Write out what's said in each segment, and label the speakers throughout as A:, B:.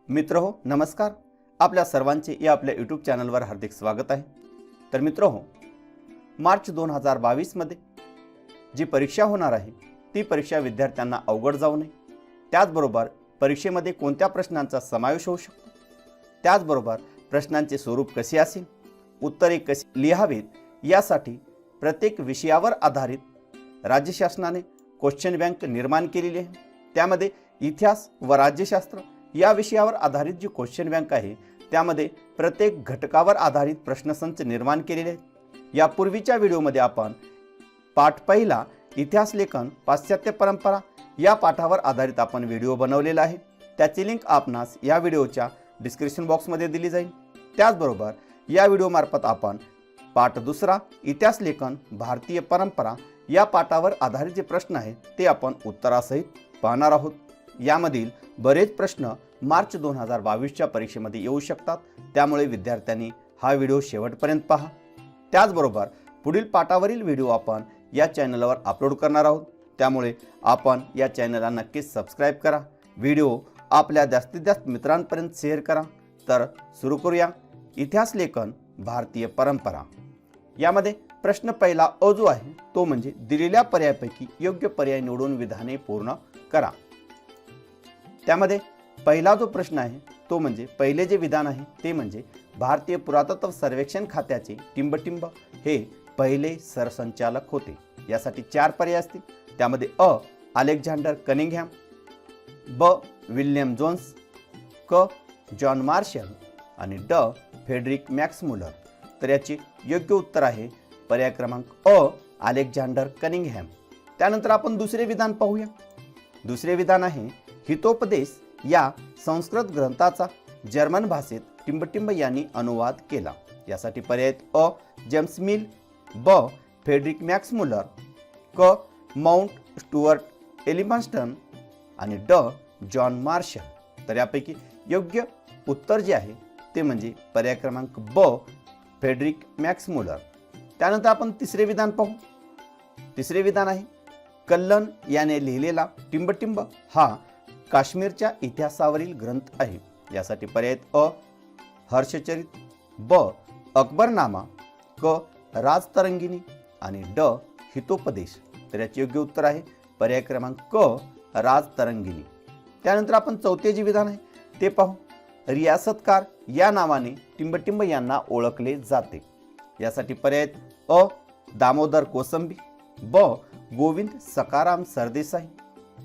A: मित्रहो नमस्कार. आपल्या सर्वांचे या आपल्या यूट्यूब चॅनलवर हार्दिक स्वागत आहे. तर मित्रहो, मार्च 2022 मध्ये जी परीक्षा होणार आहे ती परीक्षा विद्यार्थ्यांना अवघड जाऊ नये, त्याचबरोबर परीक्षेमध्ये कोणत्या प्रश्नांचा समावेश होऊ शकतो, त्याचबरोबर प्रश्नांचे स्वरूप कसे असेल, उत्तरे कशी लिहावीत, यासाठी प्रत्येक विषयावर आधारित राज्य शासनाने क्वेश्चन बँक निर्माण केलेली आहे. त्यामध्ये इतिहास व राज्यशास्त्र या विषयावर आधारित जी क्वेश्चन बँक आहे त्यामध्ये प्रत्येक घटकावर आधारित प्रश्नसंच निर्माण केलेले आहेत. यापूर्वीच्या व्हिडिओमध्ये आपण पाठ पहिला इतिहास लेखन पाश्चात्य परंपरा या पाठावर आधारित आपण व्हिडिओ बनवलेला आहे. त्याची लिंक आपणास या व्हिडिओच्या डिस्क्रिप्शन बॉक्समध्ये दिली जाईल. त्याचबरोबर या व्हिडिओमार्फत आपण पाठ दुसरा इतिहास लेखन भारतीय परंपरा या पाठावर आधारित जे प्रश्न आहेत ते आपण उत्तरासहित पाहणार आहोत. यामधील बरेच प्रश्न मार्च 2022च्या परीक्षेमध्ये येऊ शकतात, त्यामुळे विद्यार्थ्यांनी हा व्हिडिओ शेवटपर्यंत पहा. त्याचबरोबर पुढील पाठावरील व्हिडिओ आपण या चॅनलवर अपलोड करणार आहोत, त्यामुळे आपण या चॅनलला नक्कीच सबस्क्राईब करा. व्हिडिओ आपल्या जास्तीत जास्त मित्रांपर्यंत शेअर करा. तर सुरू करूया इतिहास लेखन भारतीय परंपरा. यामध्ये प्रश्न पहिला अ जो आहे तो म्हणजे दिलेल्या पर्यायापैकी योग्य पर्याय निवडून विधाने पूर्ण करा. त्यामध्ये पहिला जो प्रश्न आहे तो म्हणजे पहिले जे विधान आहे ते म्हणजे भारतीय पुरातत्व सर्वेक्षण खात्याचे टिंबटिंब हे पहिले सरसंचालक होते. यासाठी 4 पर्याय असतील. त्यामध्ये अ अलेक्झांडर कनिंगहॅम, ब विल्यम जोन्स, क जॉन मार्शल आणि ड फेडरिक मॅक्समुलर. तर याचे योग्य उत्तर आहे पर्याय क्रमांक अ अलेक्झांडर कनिंगहॅम. त्यानंतर आपण दुसरे विधान पाहूया. दुसरे विधान आहे हितोपदेश या संस्कृत ग्रंथाचा जर्मन भाषेत टिंबटिंब यांनी अनुवाद केला. यासाठी पर्याय अ जेम्स मिल, ब फेडरिक मॅक्समुलर, क माउंट स्टुअर्ट एलिफन्स्टन आणि ड जॉन मार्शल. तर यापैकी योग्य उत्तर जे आहे ते म्हणजे पर्याय क्रमांक ब फेडरिक मॅक्समुलर. त्यानंतर आपण तिसरे विधान पाहू. तिसरे विधान आहे कल्लन याने लिहिलेला टिंबटिंब हा काश्मीरच्या इतिहासावरील ग्रंथ आहे. यासाठी पर्याय अ हर्षचरित, ब अकबरनामा, क राजतरंगिणी आणि ड हितोपदेश. तर याचे योग्य उत्तर आहे पर्याय क्रमांक क राजतरंगिणी. त्यानंतर आपण चौथे जे विधान आहे ते पाहू. रियासतकार या नावाने टिंबटिंब यांना ओळखले जाते. यासाठी पर्याय अ दामोदर कोसंबी, ब गोविंद सकाराम सरदेसाई,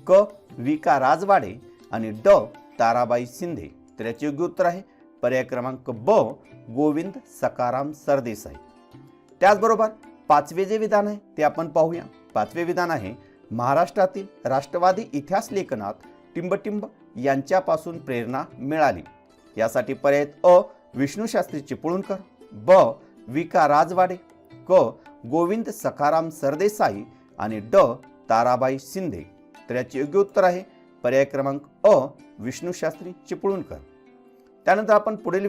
A: क विका राजवाडे आणि ड ताराबाई शिंदे. तर याचे योग्य उत्तर आहे पर्याय क्रमांक ब गोविंद सकाराम सरदेसाई. त्याचबरोबर पाचवे जे विधान आहे ते आपण पाहूया. पाचवे विधान आहे महाराष्ट्रातील राष्ट्रवादी इतिहास लेखनात टिंबटिंब यांच्यापासून प्रेरणा मिळाली. यासाठी पर्याय अ विष्णुशास्त्री चिपळूणकर, ब विका राजवाडे, क गोविंद सखाराम सरदेसाई आणि ड ताराबाई शिंदे. तर याचे योग्य उत्तर आहे पर्याय क्रमांक अ विष्णुशास्त्री चिपळूणकर. त्यानंतर आपण पुढील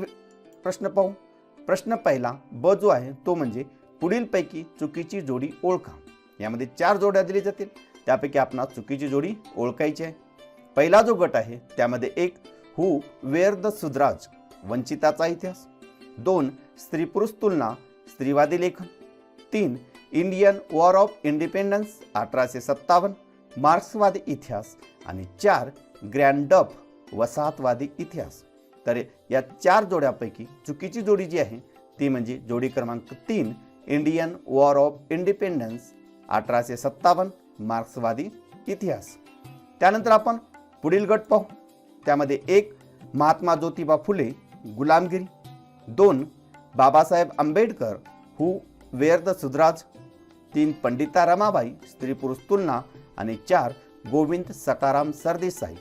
A: प्रश्न पाहू. प्रश्न पहिला ब जो आहे तो म्हणजे पुढीलपैकी चुकीची जोडी ओळखा. यामध्ये 4 जोड्या दिली जातील, त्यापैकी आपणास चुकीची जोडी ओळखायची आहे. पहिला जो गट आहे त्यामध्ये 1 हु वेअर द सुधराज वंचिताचा इतिहास, 2 स्त्री पुरुष तुलना स्त्रीवादी लेखन, 3 इंडियन वॉर ऑफ इंडिपेंडन्स 1857 मार्क्सवादी इतिहास आणि 4 ग्रँड डफ वसाहतवादी इतिहास. तर या 4 जोड्यापैकी चुकीची जोडी जी आहे ती म्हणजे जोडी क्रमांक 3 इंडियन वॉर ऑफ इंडिपेंडन्स 1857 मार्क्सवादी इतिहास. त्यानंतर आपण पुढील गट पाहू. त्यामध्ये 1 Mahatma Jyotiba Phule Gulamgiri, 2 Babasaheb Ambedkar who were the Shudras, 3 Pandita Ramabai Stri Purush तुलना आणि 4 गोविंद सकाराम सरदेसाई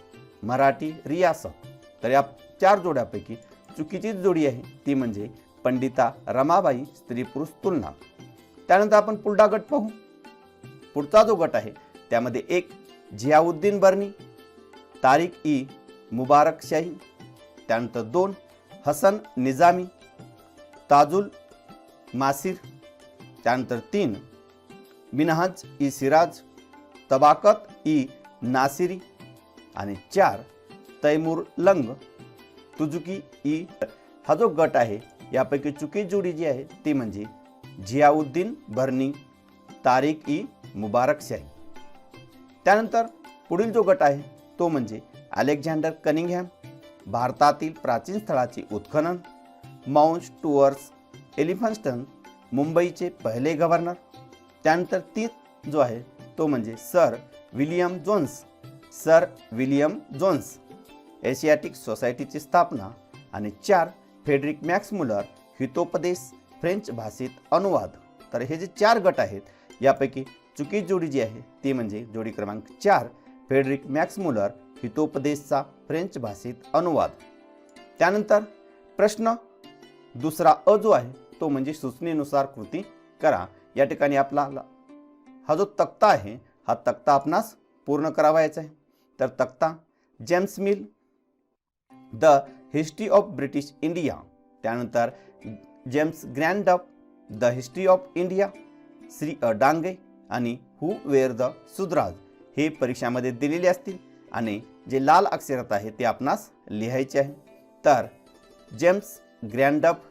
A: मराठी रियासत. तर या 4 जोड्यापैकी चुकीची जोडी आहे ती म्हणजे पंडिता रमाबाई स्त्री पुरुष तुलना. त्यानंतर आपण पुढचा गट पाहू. पुढचा जो गट आहे त्यामध्ये 1 झियाउद्दीन बर्नी तारिक ई मुबारक शाही, त्यानंतर 2 हसन निजामी ताजुल मासिर, त्यानंतर 3 मिनहाज ई सिराज तबाकत ई नासिरी आणि 4 तैमूर लंग तुजुकी ई हा जो गट आहे यापैकी चुकी जोडी जी आहे ती म्हणजे झियाउद्दीन बर्नी तारिक ई मुबारक शाही। त्यानंतर पुढील जो गट आहे तो म्हणजे अलेक्झांडर कनिंगहॅम, भारतातील प्राचीन स्थळाचे उत्खनन, माउंट स्टुअर्ट एलिफन्स्टन, मुंबईचे पहिले गव्हर्नर। त्यानंतर तीन जो आहे तो म्हणजे सर विलियम जोन्स एशियाटिक सोसायटीची स्थापना आणि 4 Frederick Max Muller Hitopadesha French भाषेत अनुवाद। तर हे जे 4 गट आहेत यापैकी चुकी जोडी जी आहे ती म्हणजे जोडी क्रमांक 4 फेडरिक मॅक्स मुलर हितोपदेशचा फ्रेंच भाषेत अनुवाद। त्यानंतर प्रश्न दुसरा अ जो आहे तो म्हणजे सूचनेनुसार कृती करा। या ठिकाणी आपल्याला हा जो तक्ता आहे हा तक्ता आपणास पूर्ण करावायचा आहे। तर तक्ता James Mill the history of British India, त्यानंतर James Grant Duff the history of India, Shri A Dange आणि हू वेअर द सुधराज हे परीक्षामध्ये दिलेले असतील आणि जे लाल अक्षरात आहे ते आपणास लिहायचे आहे। तर James Grant Duff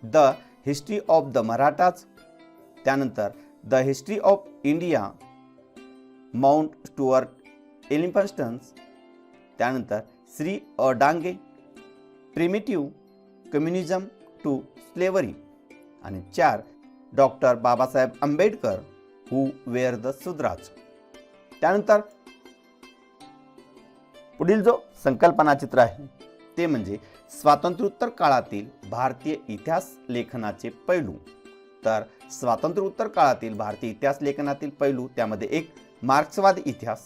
A: the history of the Marathas, त्यानंतर the history of India Mount Stuart Elphinstone, त्यानंतर Shri A Dange primitive communism to slavery आणि 4 doctor Babasaheb Ambedkar who were the Shudras. त्यानंतर पुढील जो संकल्पना चित्र आहे ते म्हणजे स्वातंत्र्योत्तर काळातील भारतीय इतिहास लेखनाचे पैलू। तर स्वातंत्र्योत्तर काळातील भारतीय इतिहास लेखनातील पैलू त्यामध्ये 1 मार्क्सवादी इतिहास,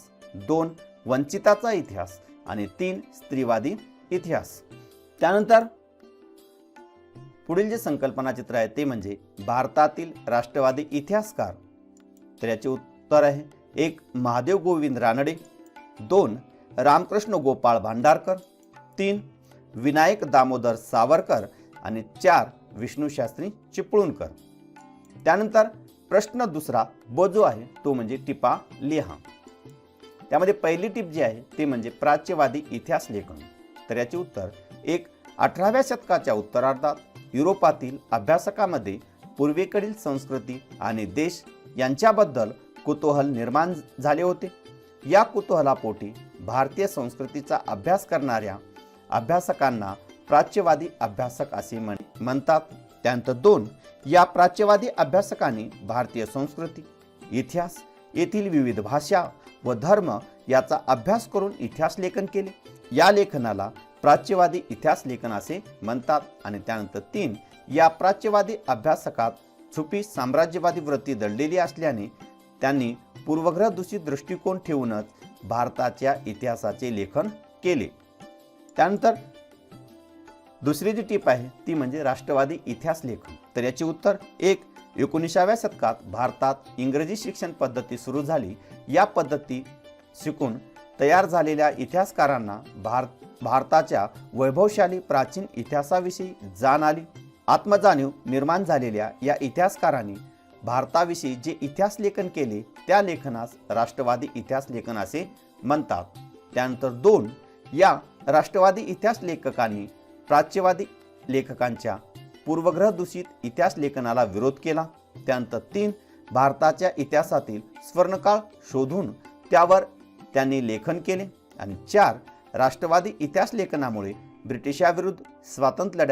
A: 2 वंचिताचा इतिहास आणि 3 स्त्रीवादी इतिहास। त्यानंतर पुढील जे संकल्पना चित्र आहे ते म्हणजे भारतातील राष्ट्रवादी इतिहासकार। तर याचे उत्तर आहे 1 महादेव गोविंद रानडे, 2 रामकृष्ण गोपाळ भांडारकर, 3 विनायक दामोदर सावरकर आणि 4 विष्णुशास्त्री चिपळूणकर। त्यानंतर प्रश्न दुसरा ब जो आहे तो म्हणजे टिपा लिहा। त्यामध्ये पहिली टिप जी आहे ते म्हणजे प्राच्यवादी इतिहास लेखन। तर याचे उत्तर 1 18व्या शतकाच्या उत्तरार्धात युरोपातील अभ्यासकांमध्ये पूर्वेकडील संस्कृती आणि देश यांच्याबद्दल कुतूहल निर्माण झाले होते। या कुतूहलापोटी भारतीय संस्कृतीचा अभ्यास करणाऱ्या अभ्यासकांना प्राच्यवादी अभ्यासक असे म्हणतात। त्यानंतर 2 या प्राच्यवादी अभ्यासकांनी भारतीय संस्कृती, इतिहास, येथील विविध भाषा व धर्म याचा अभ्यास करून इतिहास लेखन केले। या लेखनाला प्राच्यवादी इतिहास लेखन असे म्हणतात। आणि त्यानंतर 3 या प्राच्यवादी अभ्यासकात छुपी साम्राज्यवादी वृत्ती दडलेली असल्याने त्यांनी पूर्वग्रह दूषित दृष्टिकोन ठेवूनच भारताच्या इतिहासाचे लेखन केले। त्यानंतर दुसरी जी टीप आहे ती म्हणजे राष्ट्रवादी इतिहास लेखन। तर याचे उत्तर 1 19व्या शतकात भारतात इंग्रजी शिक्षण पद्धती सुरू झाली। या पद्धती शिकून तयार झालेल्या इतिहासकारांना भारताच्या वैभवशाली प्राचीन इतिहासाविषयी जाण आली। आत्मजाणीव निर्माण झालेल्या या इतिहासकारांनी भारताविषयी जे इतिहास लेखन केले त्या लेखनास राष्ट्रवादी इतिहास लेखन असे म्हणतात। त्यानंतर 2 या राष्ट्रवादी इतिहास लेखकांनी प्राच्यवादी लेखकांच्या पूर्वग्रह दूषित इतिहास लेखनाला विरोध केला। त्यानंतर 3 भारताच्या इतिहासातील स्वर्णकाळ शोधून त्यावर त्यांनी लेखन केले। आणि 4 राष्ट्रवादी इतिहास लेखनामुळे ब्रिटिशाविरुद्ध स्वातंत्र्य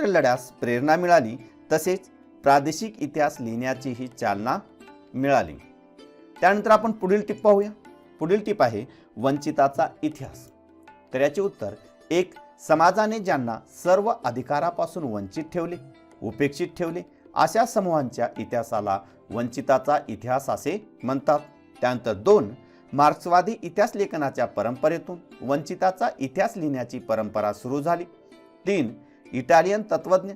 A: लढ्यास प्रेरणा मिळाली तसेच प्रादेशिक इतिहास लिहिण्याचीही चालना मिळाली। त्यानंतर आपण पुढील टिप पाहूया। पुढील टिप आहे वंचिताचा इतिहास। तर याचे उत्तर 1 समाजाने ज्यांना सर्व अधिकारापासून वंचित ठेवले, उपेक्षित ठेवले अशा समूहांच्या इतिहासाला वंचिताचा इतिहास असे म्हणतात। त्यानंतर 2 मार्क्सवादी इतिहास लेखनाच्या परंपरेतून वंचिताचा इतिहास लिहिण्याची परंपरा सुरू झाली। 3 इटालियन तत्त्वज्ञ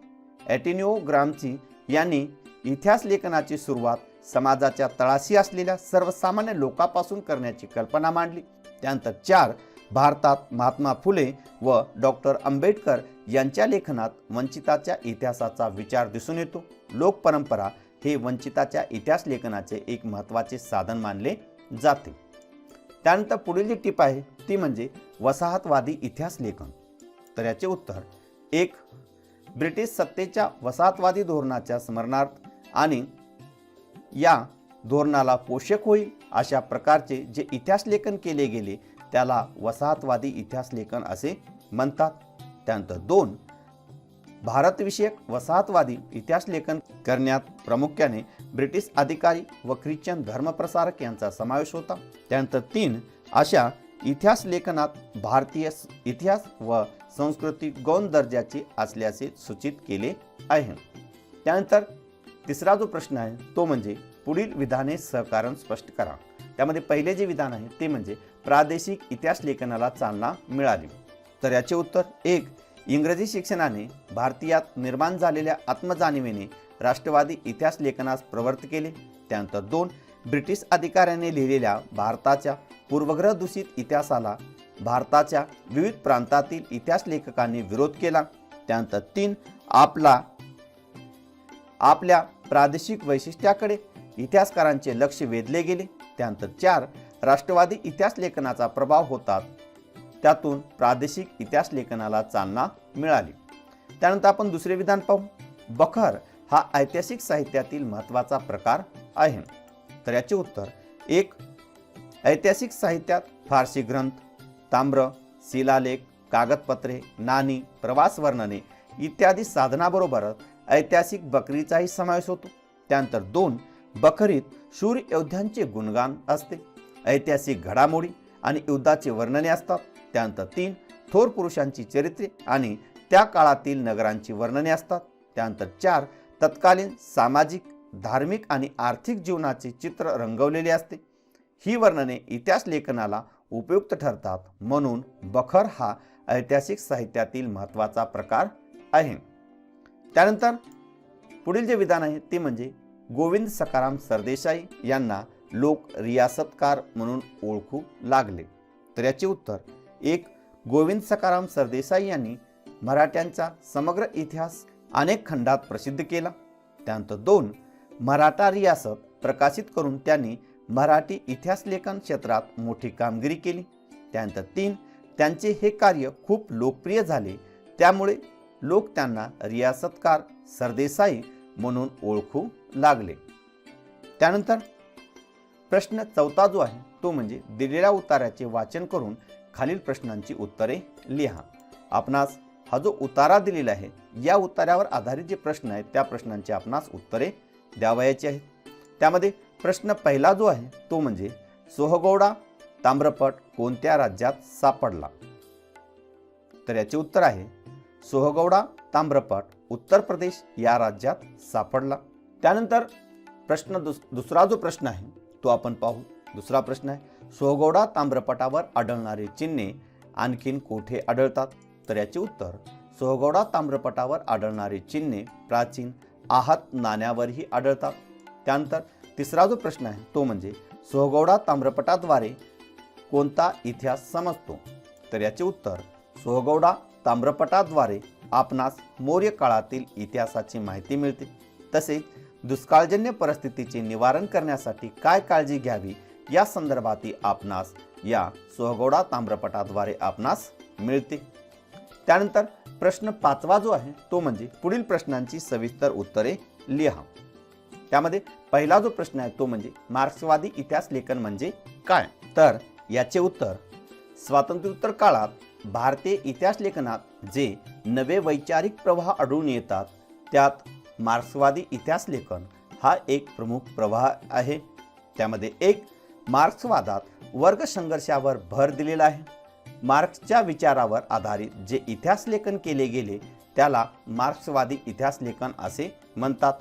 A: ॲटिनिओ ग्राम्ची यांनी इतिहास लेखनाची सुरुवात समाजाच्या तळाशी असलेल्या सर्वसामान्य लोकांपासून करण्याची कल्पना मांडली। त्यानंतर 4 भारतात महात्मा फुले व डॉक्टर आंबेडकर यांच्या लेखनात वंचिताच्या इतिहासाचा विचार दिसून येतो। लोकपरंपरा हे वंचिताच्या इतिहास लेखनाचे एक महत्त्वाचे साधन मानले जाते। त्यानंतर पुढील जी टिप आहे ती म्हणजे वसाहतवादी इतिहास लेखन. तर याचे उत्तर 1. ब्रिटिश सत्तेच्या वसाहतवादी धोरणाच्या स्मरणार्थ आणि या धोरणाला पोषक होईल अशा प्रकारचे जे इतिहास लेखन केले गेले त्याला वसाहतवादी इतिहास लेखन असे म्हणतात. त्यानंतर 2. भारतविषयक वसाहतवादी इतिहास लेखन करण्यात प्रामुख्याने ब्रिटिश अधिकारी व ख्रिश्चन धर्मप्रसारक यांचा समावेश होता. त्यानंतर 3. अशा इतिहास लेखनात भारतीय इतिहास व संस्कृती गौण दर्जाची असल्याचे सूचित केले आहे. त्यानंतर तिसरा जो प्रश्न आहे तो म्हणजे पुढील विधाने सहकारण स्पष्ट करा. त्यामध्ये पहिले जे विधान आहे ते म्हणजे प्रादेशिक इतिहास लेखनाला चालना मिळाली. तर याचे उत्तर 1. इंग्रजी शिक्षणाने भारतीयात निर्माण झालेल्या आत्मजाणीवेने राष्ट्रवादी इतिहास लेखनास प्रवृत्त केले. त्यानंतर 2. ब्रिटिश अधिकाऱ्यांनी लिहिलेल्या भारताच्या पूर्वग्रह दूषित इतिहासाला भारताच्या विविध प्रांतातील इतिहास लेखकांनी विरोध केला. त्यानंतर 3. आपल्या प्रादेशिक वैशिष्ट्याकडे इतिहासकारांचे लक्ष वेधले गेले. त्यानंतर 4. राष्ट्रवादी इतिहास लेखनाचा प्रभाव होता त्यातून प्रादेशिक इतिहास लेखनाला चालना मिळाली. त्यानंतर आपण दुसरे विधान पाहू. बखर हा ऐतिहासिक साहित्यातील महत्त्वाचा प्रकार आहे. तर याचे उत्तर 1. ऐतिहासिक साहित्यात फारसी ग्रंथ, ताम्र, शिलालेख, कागदपत्रे, नाणी, प्रवास वर्णने इत्यादी साधनाबरोबरच ऐतिहासिक बखरीचाही समावेश होतो. त्यानंतर 2. बखरीत शूर योद्ध्यांचे गुणगान असते, ऐतिहासिक घडामोडी आणि युद्धाचे वर्णने असतात. त्यानंतर 3. थोर पुरुषांची चरित्रे आणि त्या काळातील नगरांची वर्णने असतात. त्यानंतर 4. तत्कालीन सामाजिक, धार्मिक आणि आर्थिक जीवनाचे चित्र रंगवलेले असते. ही वर्णने इतिहास लेखनाला उपयुक्त ठरतात. म्हणून बखर हा ऐतिहासिक साहित्यातील महत्त्वाचा प्रकार आहे. त्यानंतर पुढील जे विधान आहे ते म्हणजे गोविंद सखाराम सरदेसाई यांना लोक रियासतकार म्हणून ओळखू लागले. तर याचे उत्तर 1. गोविंद सखाराम सरदेसाई यांनी मराठ्यांचा समग्र इतिहास अनेक खंडात प्रसिद्ध केला. त्यानंतर 2. मराठा रियासत प्रकाशित करून त्यांनी मराठी इतिहास लेखन क्षेत्रात मोठी कामगिरी केली. त्यानंतर 3. त्यांचे हे कार्य खूप लोकप्रिय झाले, त्यामुळे लोक त्यांना रियासतकार सरदेसाई म्हणून ओळखू लागले. त्यानंतर प्रश्न 4 जो आहे तो म्हणजे दिलेल्या उत्तराचे वाचन करून खालील प्रश्नांची उत्तरे लिहा. आपणास हा जो उतारा दिलेला आहे या उतार्यावर आधारित जे प्रश्न आहेत त्या प्रश्नांची आपणास उत्तरे द्यावयाची आहेत. त्यामध्ये प्रश्न पहिला जो आहे तो म्हणजे सोहगौडा ताम्रपट कोणत्या राज्यात सापडला. तर याचे उत्तर आहे सोहगौडा ताम्रपट उत्तर प्रदेश या राज्यात सापडला. त्यानंतर प्रश्न दुसरा जो प्रश्न आहे तो आपण पाहू. दुसरा प्रश्न आहे सोहगौडा ताम्रपटावर आढळणारे चिन्हे आणखीन कोठे आढळतात. तर याचे उत्तर सोहगौडा ताम्रपटावर आढळणारे चिन्हे प्राचीन आहत नाण्यावरही आढळतात. त्यानंतर तिसरा जो प्रश्न आहे तो म्हणजे सोहगौडा ताम्रपटाद्वारे कोणता इतिहास समजतो. तर याचे उत्तर सोहगौडा ताम्रपटाद्वारे आपणास मौर्य काळातील इतिहासाची माहिती मिळते. तसेच दुष्काळजन्य परिस्थितीचे निवारण करण्यासाठी काय काळजी घ्यावी या संदर्भातही आपणास या सोहगौडा ताम्रपटाद्वारे आपणास मिळते. त्यानंतर प्रश्न 5 जो आहे तो म्हणजे पुढील प्रश्नांची सविस्तर उत्तरे लिहा. त्यामध्ये पहिला जो प्रश्न आहे तो म्हणजे मार्क्सवादी इतिहास लेखन म्हणजे काय. तर याचे उत्तर स्वातंत्र्योत्तर काळात भारतीय इतिहास लेखनात जे नवे वैचारिक प्रवाह आढळून येतात त्यात मार्क्सवादी इतिहास लेखन हा एक प्रमुख प्रवाह आहे. त्यामध्ये 1. मार्क्सवादात वर्ग संघर्षावर भर दिलेला आहे. मार्क्सच्या विचारावर आधारित जे इतिहास लेखन केले गेले त्याला मार्क्सवादी इतिहास लेखन असे म्हणतात.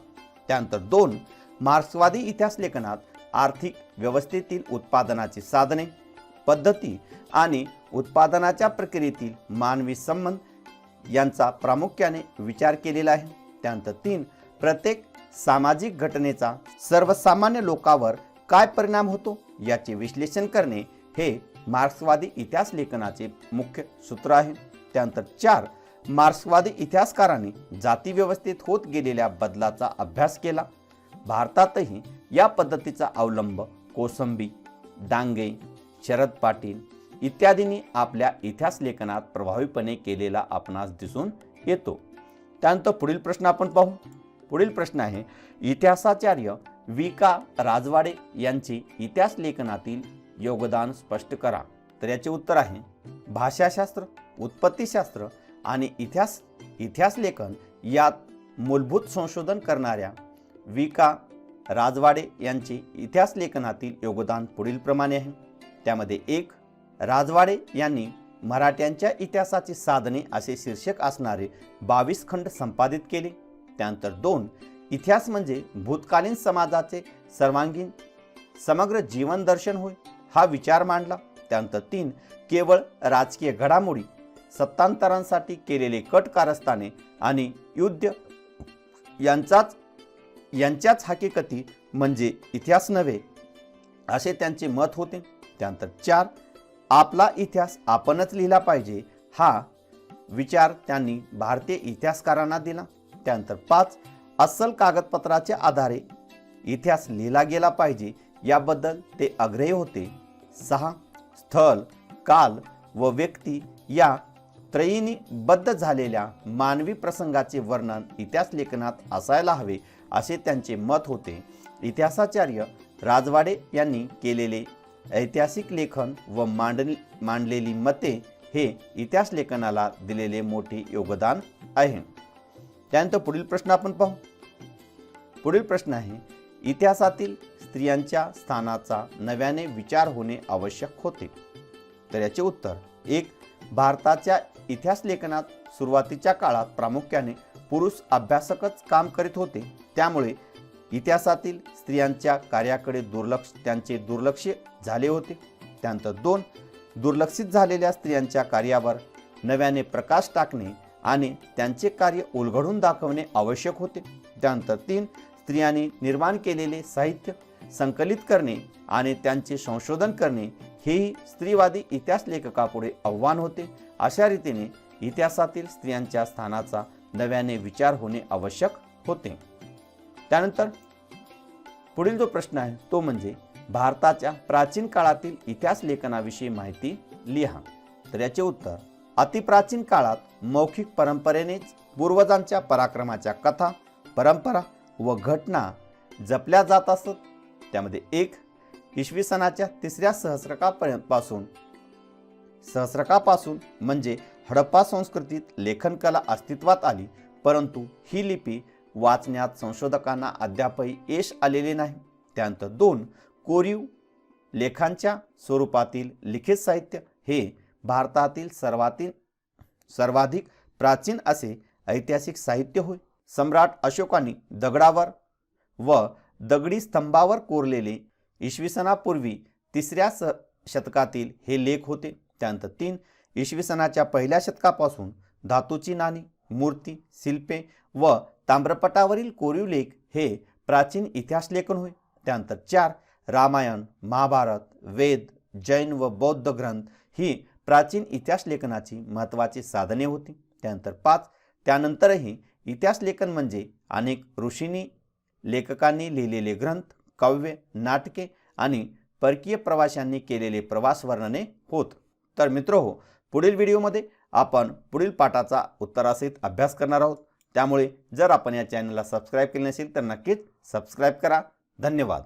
A: त्यानंतर 2. मार्क्सवादी इतिहास लेखनात आर्थिक व्यवस्थेतील उत्पादनाची साधने, पद्धती आणि उत्पादनाच्या प्रक्रियेतील मानवी संबंध यांचा प्रामुख्याने विचार केलेला आहे. त्यानंतर 3. प्रत्येक सामाजिक घटनेचा सर्वसामान्य लोकांवर काय परिणाम होतो याचे विश्लेषण करणे हे मार्क्सवादी इतिहास लेखनाचे मुख्य सूत्र आहे. त्यानंतर 4. मार्क्सवादी इतिहासकारांनी जाती व्यवस्थेत होत गेलेल्या बदलाचा अभ्यास केला. भारतातही या पद्धतीचा अवलंब कोसंबी, डांगे, शरद पाटील इत्यादींनी आपल्या इतिहास लेखनात प्रभावीपणे केलेला आपणास दिसून येतो। त्यानंतर पुढील प्रश्न आपण पाहू। पुढील प्रश्न आहे, इतिहासाचार्य वि.का. राजवाडे यांचे इतिहास लेखनातील योगदान स्पष्ट करा। तर याचे उत्तर आहे भाषाशास्त्र, उत्पत्तीशास्त्र आणि इतिहास लेखन यात मूलभूत संशोधन करणाऱ्या वि.का. राजवाडे यांचे इतिहास लेखनातील योगदान पुढील प्रमाणे आहे। त्यामध्ये 1. राजवाडे यांनी मराठ्यांच्या इतिहासाची साधने असे शीर्षक असणारे 22 खंड संपादित केले। त्यानंतर 2. इतिहास म्हणजे भूतकालीन समाजाचे सर्वांगीण समग्र जीवन दर्शन होय हा विचार मांडला। त्यानंतर 3. केवळ राजकीय घडामोडी, सत्तांतरांसाठी केलेले कट कारस्थाने आणि युद्ध यांच्याच हकीकती म्हणजे इतिहास नव्हे असे त्यांचे मत होते। त्यानंतर 4. आपला इतिहास आपणच लिहिला पाहिजे हा विचार त्यांनी भारतीय इतिहासकारांना दिला। त्यानंतर 5. अस्सल कागदपत्राच्या आधारे इतिहास लिहिला गेला पाहिजे याबद्दल ते आग्रही होते। 6. स्थळ, काल व व्यक्ती या त्रयींनी बद्ध झालेल्या मानवी प्रसंगाचे वर्णन इतिहास लेखनात असायला हवे असे त्यांचे मत होते। इतिहासाचार्य राजवाडे यांनी केलेले ऐतिहासिक लेखन व मांडलेली मते हे इतिहास लेखनाला दिलेले मोठे योगदान आहे। त्यानंतर पुढील प्रश्न आपण पाहू। पुढील प्रश्न आहे, इतिहासातील स्त्रियांच्या स्थानाचा नव्याने विचार होणे आवश्यक होते। तर याचे उत्तर 1. भारताच्या इतिहास लेखनात सुरुवातीच्या काळात प्रामुख्याने पुरुष अभ्यासकच काम करीत होते, त्यामुळे इतिहासातील स्त्रियांच्या कार्याकडे दुर्लक्ष झाले होते। त्यानंतर 2. दुर्लक्षित झालेल्या स्त्रियांच्या कार्यावर नव्याने प्रकाश टाकणे आणि त्यांचे कार्य उलगडून दाखवणे आवश्यक होते। त्यानंतर 3. स्त्रियांनी निर्माण केलेले साहित्य संकलित करणे आणि त्यांचे संशोधन करणे हेही स्त्रीवादी इतिहास लेखकापुढे आव्हान होते। अशा रीतीने इतिहासातील स्त्रियांच्या स्थानाचा नव्याने विचार होणे आवश्यक होते। त्यानंतर पुढील जो प्रश्न आहे तो म्हणजे भारताच्या प्राचीन काळातील इतिहास लेखनाविषयी माहिती लिहा। तर याचे उत्तर, अतिप्राचीन काळात मौखिक परंपरेनेच पूर्वजांच्या पराक्रमाच्या कथा, परंपरा व घटना जपल्या जात असत। त्यामध्ये 1. इसवी सनाच्या 3ऱ्या सहस्रकापासून म्हणजे हडप्पा संस्कृतीत लेखनकला अस्तित्वात आली, परंतु ही लिपी वाचण्यात संशोधकांना अद्यापही यश आलेले नाही। त्यानंतर 2. कोरीव लेखांच्या स्वरूपातील लिखित साहित्य हे भारतातील सर्वाधिक प्राचीन असे ऐतिहासिक साहित्य होय। सम्राट अशोकांनी दगडावर व दगडी स्तंभावर कोरलेले इसवी सनापूर्वी 3ऱ्या शतकातील हे लेख होते। त्यानंतर 3. इसवी सनाच्या 1ल्या शतकापासून धातूची नाणी, मूर्ती, शिल्पे व ताम्रपटावरील कोरीव लेख हे प्राचीन इतिहास लेखन होय। त्यानंतर 4. रामायण, महाभारत, वेद, जैन व बौद्ध ग्रंथ ही प्राचीन इतिहास लेखनाची महत्त्वाची साधने होती। त्यानंतर 5. त्यानंतरही इतिहास लेखन म्हणजे अनेक ऋषींनी लेखकांनी लिहिलेले ग्रंथ, काव्य, नाटके आणि परकीय प्रवाशांनी केलेले प्रवास वर्णने होत। तर मित्रहो, पुढील व्हिडिओमध्ये आपण पुढील पाठाचा उत्तरासहित अभ्यास करणार आहोत। त्यामुळे जर आपण या चॅनलला सबस्क्राईब केले नसेल तर नक्कीच सबस्क्राईब करा। धन्यवाद।